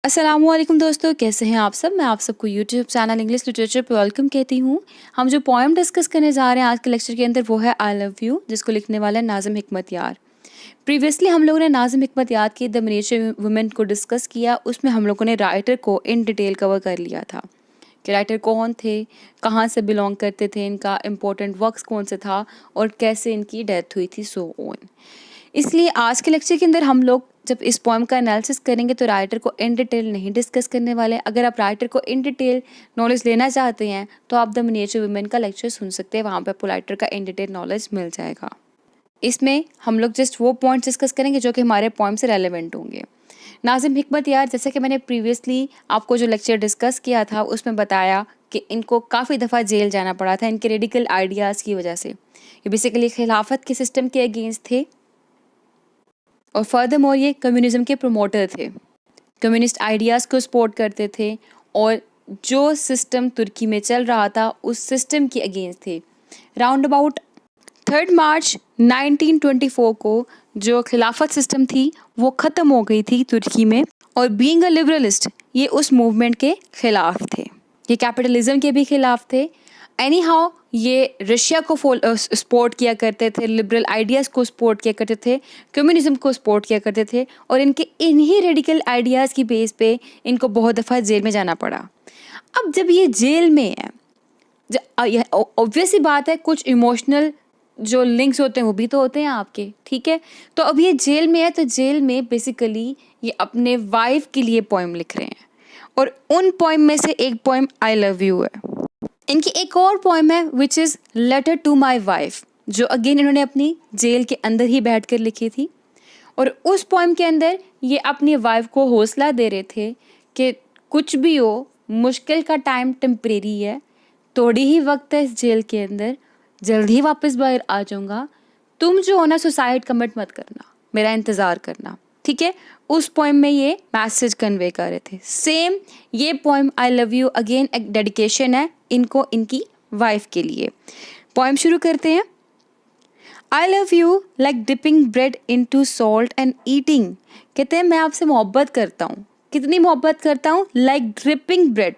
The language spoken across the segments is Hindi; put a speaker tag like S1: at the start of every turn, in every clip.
S1: अस्सलामुअलैकुम दोस्तों, कैसे हैं आप सब। मैं आप सबको यूट्यूब चैनल इंग्लिश लिटरेचर पे वेलकम कहती हूँ। हम जो पोएम डिस्कस करने जा रहे हैं आज के लेक्चर के अंदर वो है आई लव यू, जिसको लिखने वाला है नाज़िम हिकमत यार। प्रीवियसली हम लोगों ने नाज़िम हिकमत यार की द मिनिएचर वुमेन को डिस्कस किया। उसमें हम लोगों ने राइटर को इन डिटेल कवर कर लिया था कि राइटर कौन थे, कहाँ से बिलोंग करते थे, इनका इम्पोर्टेंट वर्क्स कौन से था और कैसे इनकी डेथ हुई थी, सो ऑन। इसलिए आज के लेक्चर के अंदर हम लोग जब इस पोएम का एनालिसिस करेंगे तो राइटर को इन डिटेल नहीं डिस्कस करने वाले। अगर आप राइटर को इन डिटेल नॉलेज लेना चाहते हैं तो आप द मिनिएचर वुमेन का लेक्चर सुन सकते हैं, वहाँ पे आपको राइटर का इन डिटेल नॉलेज मिल जाएगा। इसमें हम लोग जस्ट वो पॉइंट्स डिस्कस करेंगे जो कि हमारे पोएम से रेलेवेंट होंगे। नाज़िम हिकमत यार, जैसे कि मैंने प्रीवियसली आपको जो लेक्चर डिस्कस किया था उसमें बताया कि इनको काफ़ी दफ़ा जेल जाना पड़ा था इनके रेडिकल आइडियाज़ की वजह से। ये बेसिकली खिलाफत के सिस्टम के अगेंस्ट थे और फर्दर मोर ये कम्युनिज्म के प्रमोटर थे, कम्युनिस्ट आइडियाज़ को सपोर्ट करते थे और जो सिस्टम तुर्की में चल रहा था उस सिस्टम के अगेंस्ट थे। राउंड अबाउट 3 मार्च 1924 को जो खिलाफत सिस्टम थी वो ख़त्म हो गई थी तुर्की में, और बीइंग अ लिबरलिस्ट ये उस मूवमेंट के ख़िलाफ़ थे, ये कैपिटलिज्म के भी ख़िलाफ़ थे। एनी हाउ ये रशिया को सपोर्ट किया करते थे, लिबरल आइडियाज़ को सपोर्ट किया करते थे, कम्युनिज्म को सपोर्ट किया करते थे, और इनके इन्हीं रेडिकल आइडियाज़ की बेस पे इनको बहुत दफ़ा जेल में जाना पड़ा। अब जब ये जेल में है, ऑब्वियस सी बात है, कुछ इमोशनल जो लिंक्स होते हैं वो भी तो होते हैं आपके, ठीक है। तो अब ये जेल में है तो जेल में बेसिकली ये अपने वाइफ के लिए पोएम लिख रहे हैं, और उन पोएम में से एक पोएम आई लव यू है। इनकी एक और पोएम है which is letter to my wife, जो अगेन इन्होंने अपनी जेल के अंदर ही बैठ कर लिखी थी, और उस पोएम के अंदर ये अपनी वाइफ को हौसला दे रहे थे कि कुछ भी हो, मुश्किल का टाइम टेम्परेरी है, थोड़ी ही वक्त है इस जेल के अंदर, जल्द ही वापस बाहर आ जाऊँगा, तुम जो हो ना सुसाइड कमिट मत करना, मेरा इंतज़ार करना, ठीक है। उस पोएम में ये मैसेज कन्वे कर रहे थे। सेम ये poem I love you again एक डेडिकेशन है इनको इनकी वाइफ के लिए। पोएम शुरू करते हैं। आई love you like dipping bread into salt and eating. कहते हैं मैं आपसे मोहब्बत करता हूँ। कितनी मोहब्बत करता हूँ? Like dripping bread,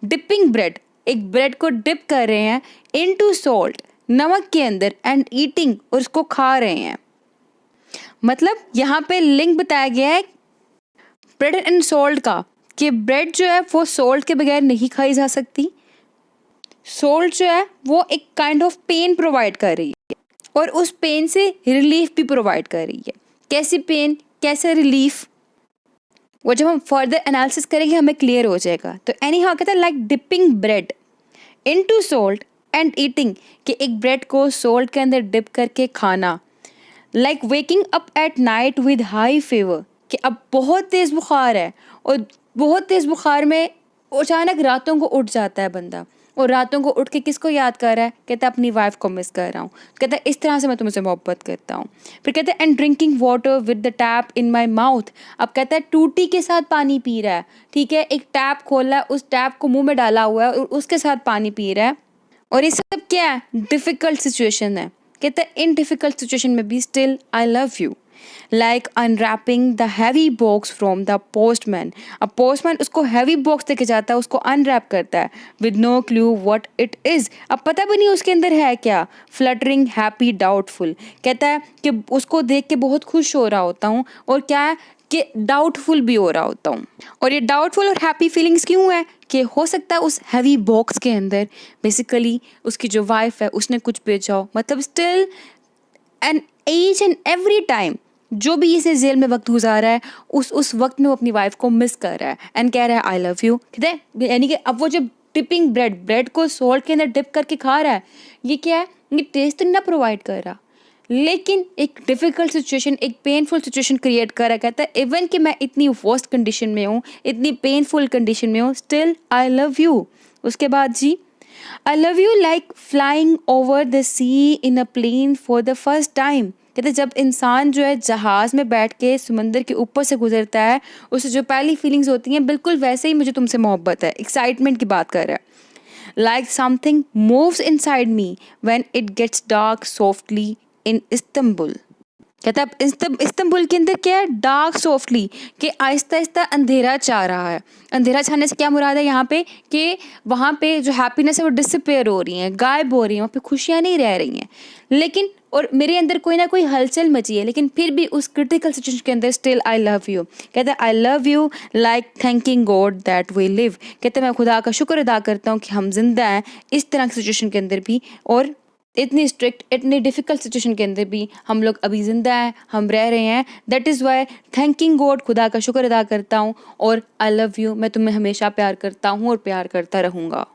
S1: dipping bread, एक ब्रेड को डिप कर रहे हैं इनटू सॉल्ट, नमक के अंदर, एंड ईटिंग, और उसको खा रहे हैं। मतलब यहाँ पे लिंक बताया गया है ब्रेड एंड सॉल्ट का, कि ब्रेड जो है वो सॉल्ट के बगैर नहीं खाई जा सकती, सॉल्ट जो है वो एक काइंड ऑफ पेन प्रोवाइड कर रही है और उस पेन से रिलीफ भी प्रोवाइड कर रही है। कैसी पेन, कैसे रिलीफ, वो जब हम फर्दर एनालिसिस करेंगे हमें क्लियर हो जाएगा। तो एनी हाउ कहता है like dipping bread into salt and eating, कि एक ब्रेड को सॉल्ट के अंदर डिप करके खाना। Like waking up at night with high fever, कि अब बहुत तेज़ बुखार है और बहुत तेज़ बुखार में अचानक रातों को उठ जाता है बंदा, और रातों को उठ के किसको याद कर रहा है? कहता है अपनी वाइफ को मिस कर रहा हूँ। कहता है इस तरह से मैं तुमसे मोहब्बत करता हूँ। फिर कहता है and drinking water with the tap in my mouth. अब कहता है टूटी के साथ पानी पी रहा है, ठीक है, एक टैप खोला है, उस टैप को मुंह में डाला हुआ है और उसके साथ पानी पी रहा है, और ये सब क्या है? डिफ़िकल्ट सिचुएशन है। कहता है इन डिफ़िकल्ट सिचुएशन में भी still I love you. Like unwrapping the heavy box from the postman. अब पोस्टमैन उसको हैवी बॉक्स देके जाता है, उसको अनरैप करता है with no clue what it is. अब पता भी नहीं उसके अंदर है क्या। फ्लटरिंग हैप्पी डाउटफुल, कहता है कि उसको देख के बहुत खुश हो रहा होता हूँ और क्या है कि डाउटफुल भी हो रहा होता हूँ। और ये डाउटफुल और हैप्पी फीलिंग्स क्यों है? कि हो सकता है उस हैवी बॉक्स के अंदर बेसिकली उसकी जो वाइफ है उसने कुछ भेजा हो। मतलब still and each and every time जो भी इसे जेल में वक्त गुजारा है उस वक्त में वो अपनी वाइफ को मिस कर रहा है एंड कह रहा है आई लव यू। कहते हैं यानी कि अब वो जब डिपिंग ब्रेड को सॉल्ट के अंदर डिप करके खा रहा है, ये क्या है? ये टेस्ट तो नहीं प्रोवाइड कर रहा, लेकिन एक डिफ़िकल्ट सिचुएशन, एक पेनफुल सिचुएशन क्रिएट कर रहा है। कहता है इवन कि मैं इतनी वर्स्ट कंडीशन में हूँ, इतनी पेनफुल कंडीशन में हूँ, स्टिल आई लव यू। उसके बाद जी I love you like flying over the sea in a plane for the first time. कहते जब इंसान जो है जहाज़ में बैठ के समंदर के ऊपर से गुजरता है उससे जो पहली फीलिंग्स होती हैं बिल्कुल वैसे ही मुझे तुमसे मोहब्बत है, एक्साइटमेंट की बात कर रहा है। Like something moves inside me when it gets dark softly in Istanbul. कहता है इस्तांबुल के अंदर क्या है, डार्क सॉफ्टली, कि आहिस्ता आहिस्ता अंधेरा छा रहा है। अंधेरा छाने से क्या मुराद है यहाँ पे, कि वहाँ पे जो हैप्पीनेस है वो डिसअपेयर हो रही है, गायब हो रही है, वहाँ पे खुशियाँ नहीं रह रही हैं। लेकिन और मेरे अंदर कोई ना कोई हलचल मची है, लेकिन फिर भी उस क्रिटिकल सिचुएशन के अंदर स्टिल आई लव यू। कहता है I love you like thanking God that we live. कहते हैं मैं खुदा का शुक्र अदा करता हूँ कि हम जिंदा हैं इस तरह की सिचुएशन के अंदर भी, और इतनी स्ट्रिक्ट इतनी डिफ़िकल्ट सिचुएशन के अंदर भी हम लोग अभी ज़िंदा हैं, हम रह रहे हैं। That is why thanking God, खुदा का शुक्र अदा करता हूँ, और आई लव यू, मैं तुम्हें हमेशा प्यार करता हूँ और प्यार करता रहूँगा।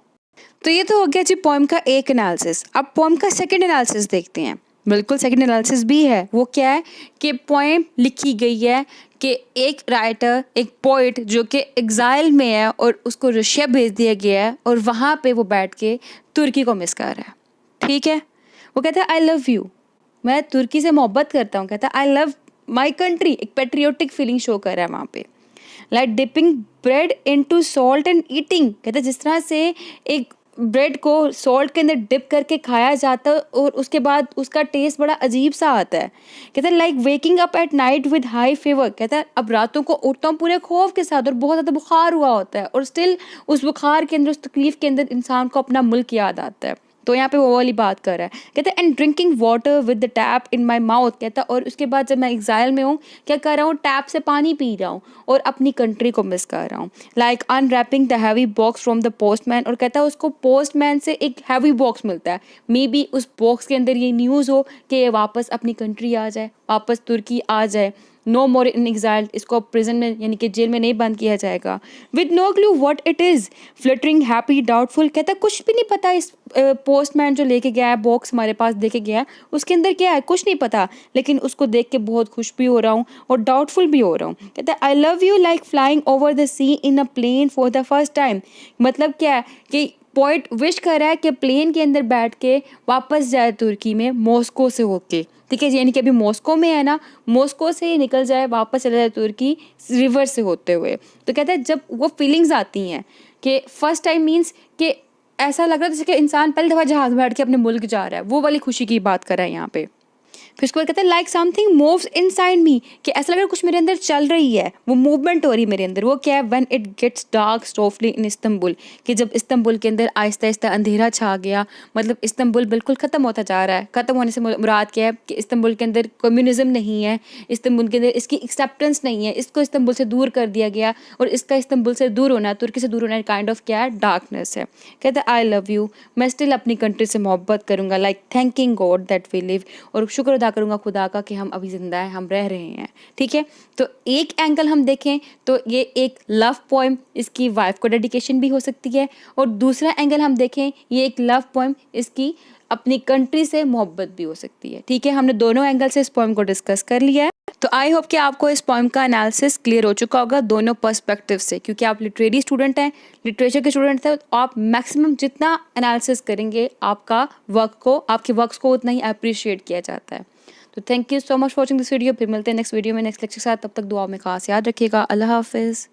S1: तो ये तो हो गया जी पोएम का एक एनालिसिस। अब पोएम का सेकंड एनालिसिस देखते हैं। बिल्कुल सेकंड एनालिसिस भी है। वो क्या है कि पोएम लिखी गई है कि एक राइटर, एक पोइट जो कि एग्जाइल में है और उसको रशिया भेज दिया गया है, और वहाँ पे वो बैठ के तुर्की को मिस कर रहा है। ठीक है, वो कहता है आई लव यू, मैं तुर्की से मोहब्बत करता हूँ। कहता है आई लव माई कंट्री, एक पेट्रियोटिक फीलिंग शो कर रहा है वहाँ पे। Like dipping bread into salt and eating, कहता है जिस तरह से एक ब्रेड को सॉल्ट के अंदर डिप करके खाया जाता है और उसके बाद उसका टेस्ट बड़ा अजीब सा आता है। कहता है like waking up at night with high fever, कहता है अब रातों को उठता हूँ पूरे खौफ के साथ और बहुत ज़्यादा बुखार हुआ होता है, और स्टिल उस बुखार के अंदर, उस तकलीफ के अंदर इंसान को अपना मुल्क याद आता है। तो यहाँ पे वो वाली बात कर रहा है। कहता है and drinking water with the tap in my mouth, कहता है और उसके बाद जब मैं एग्जाइल में हूँ क्या कर रहा हूँ, टैप से पानी पी रहा हूँ और अपनी कंट्री को मिस कर रहा हूँ। Like unwrapping the heavy box from the postman, और कहता है उसको पोस्टमैन से एक हैवी बॉक्स मिलता है, मे बी उस बॉक्स के अंदर ये न्यूज़ हो कि ये वापस अपनी कंट्री आ जाए, वापस तुर्की आ जाए। नो मोर इन एग्जाइल, इसको प्रिजन में यानी कि जेल में नहीं बंद किया जाएगा। With no clue what it is, flittering happy doubtful, कहता है कुछ भी नहीं पता इस पोस्टमैन जो लेके गया है, बॉक्स हमारे पास देके गया है, उसके अंदर क्या है कुछ नहीं पता, लेकिन उसको देख के बहुत खुश भी हो रहा हूँ और डाउटफुल भी हो रहा हूँ। कहता है I love you like flying over the sea in a plane for the first time, मतलब क्या है कि पोइट विश कर रहा है कि प्लेन के अंदर बैठ के वापस जाए तुर्की में मॉस्को से होके। ठीक है, यानी कि अभी मॉस्को में है ना, मॉस्को से ही निकल जाए, वापस चला जाए तुर्की रिवर से होते हुए। तो कहता है जब वो फीलिंग्स आती हैं कि फर्स्ट टाइम मीन्स कि ऐसा लग रहा है जैसे कि इंसान पहली दफ़ा जहाज़ में बैठ के अपने मुल्क जा रहा है, वो वाली खुशी की बात कर रहा है यहाँ पे। फिर उसके बाद कहता है लाइक समथिंग मूव्स इनसाइड मी, कि ऐसा लग रहा है कुछ मेरे अंदर चल रही है, वो मूवमेंट हो रही है मेरे अंदर। वो क्या है, when it gets dark softly in Istanbul, कि जब इस्तांबुल के अंदर आहिस्ता आहिस्ता अंधेरा छा गया, मतलब इस्तांबुल बिल्कुल ख़त्म होता जा रहा है। ख़त्म होने से मुराद क्या है कि इस्तांबुल के अंदर कम्युनिज्म नहीं है, इस्तांबुल के अंदर इसकी एक्सेप्टेंस नहीं है, इसको इस्तांबुल से दूर कर दिया गया, और इसका इस्तांबुल से दूर होना, तुर्की से दूर होना काइंड ऑफ क्या है, डार्कनेस है। कहता है आई लव यू, मैं स्टिल अपनी कंट्री से मोहब्बत करूँगा, like thanking God that we live, और शुक्र अदा करूँगा खुदा का कि हम अभी ज़िंदा हैं, हम रह रहे हैं। ठीक है, तो एक एंगल हम देखें तो ये एक लव पोएम इसकी वाइफ को डेडिकेशन भी हो सकती है, और दूसरा एंगल हम देखें ये एक लव पोएम इसकी अपनी कंट्री से मोहब्बत भी हो सकती है। ठीक है, हमने दोनों एंगल से इस पोएम को डिस्कस कर लिया है। तो आई होप कि आपको इस पोएम का एनालिसिस क्लियर हो चुका होगा दोनों पर्सपेक्टिव से, क्योंकि आप लिटरेरी स्टूडेंट हैं, लिटरेचर के स्टूडेंट हैं, तो आप मैक्सिमम जितना एनालिसिस करेंगे आपका वर्क को, आपके वर्क्स को उतना ही अप्रिशिएट किया जाता है। तो thank you so much for watching this video. फिर मिलते हैं नेक्स्ट वीडियो में नेक्स्ट लेक्चर के साथ, तब तक दुआ में खास याद रखिएगा। अल्लाह हाफिज़।